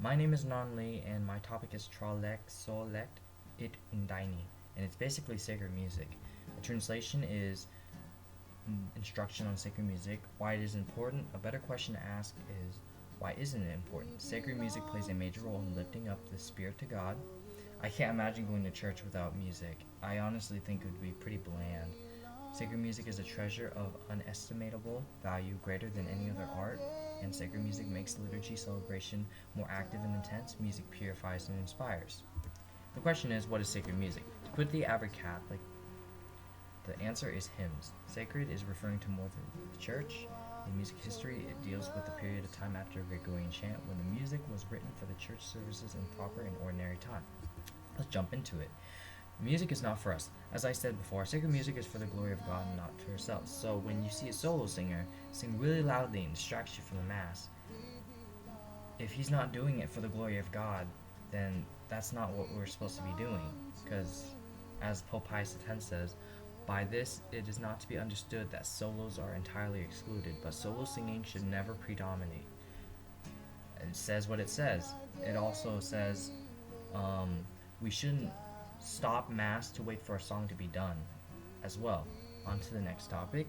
My name is Nhan, and my topic is Sollecitudini, and it's basically sacred music. The translation is instruction on sacred music. Why it is important? A better question to ask is, why isn't it important? Sacred music plays a major role in lifting up the spirit to God. I can't imagine going to church without music. I honestly think it would be pretty bland. Sacred music is a treasure of unestimable value, greater than any other art, and sacred music makes liturgy celebration more active and intense. Music purifies and inspires. The question is, what is sacred music? To put the average Catholic, the answer is hymns. Sacred is referring to more than the church. In music history, it deals with the period of time after Gregorian chant when the music was written for the church services in proper and ordinary time. Let's jump into it. Music is not for us. As I said before, sacred music is for the glory of God and not for ourselves. So when you see a solo singer sing really loudly and distracts you from the Mass, if he's not doing it for the glory of God, then that's not what we're supposed to be doing. Because, as Pope Pius X says, by this it is not to be understood that solos are entirely excluded, but solo singing should never predominate. It says what it says. It also says we shouldn't stop Mass to wait for a song to be done as well. On to the next topic.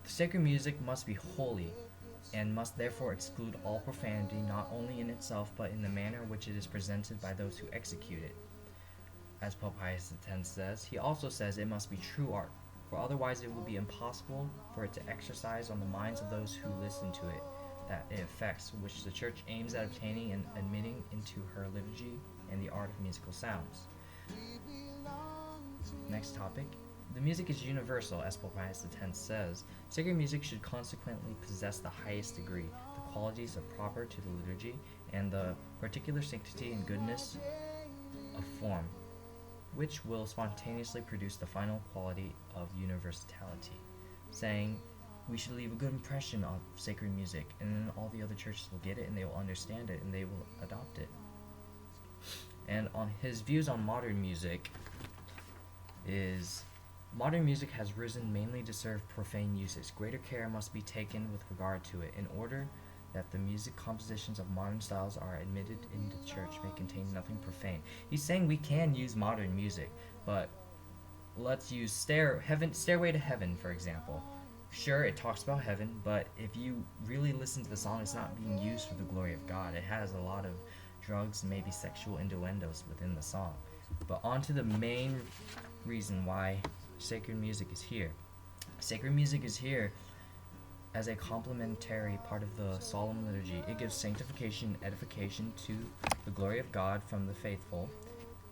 The sacred music must be holy and must therefore exclude all profanity, not only in itself but in the manner in which it is presented by those who execute it. As Pope Pius X says, he also says it must be true art, for otherwise it will be impossible for it to exercise on the minds of those who listen to it that it affects, which the Church aims at obtaining and admitting into her liturgy and the art of musical sounds. Next topic. The music is universal, as Pope Pius X says. Sacred music should consequently possess the highest degree, the qualities of proper to the liturgy, and the particular sanctity and goodness of form, which will spontaneously produce the final quality of universality, saying we should leave a good impression of sacred music, and then all the other churches will get it and they will understand it and they will adopt it. And on his views on modern music is, modern music has risen mainly to serve profane uses. Greater care must be taken with regard to it in order that the music compositions of modern styles are admitted into the church may contain nothing profane. He's saying we can use modern music, but let's use Stairway to Heaven, for example. Sure, it talks about heaven, but if you really listen to the song, it's not being used for the glory of God. It has a lot of drugs and maybe sexual innuendos within the song. But on to the main reason why sacred music is here. Sacred music is here as a complementary part of the solemn liturgy. It gives sanctification and edification to the glory of God from the faithful.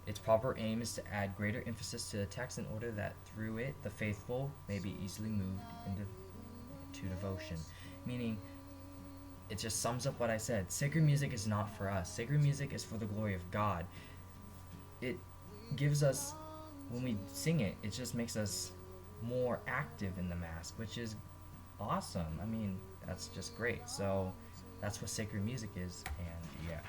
Its proper aim is to add greater emphasis to the text in order that through it the faithful may be easily moved into devotion. Meaning, it just sums up what I said. Sacred music is not for us. Sacred music is for the glory of God. It gives us, when we sing it, it just makes us more active in the Mass, which is awesome. I mean, that's just great. So that's what sacred music is, and yeah.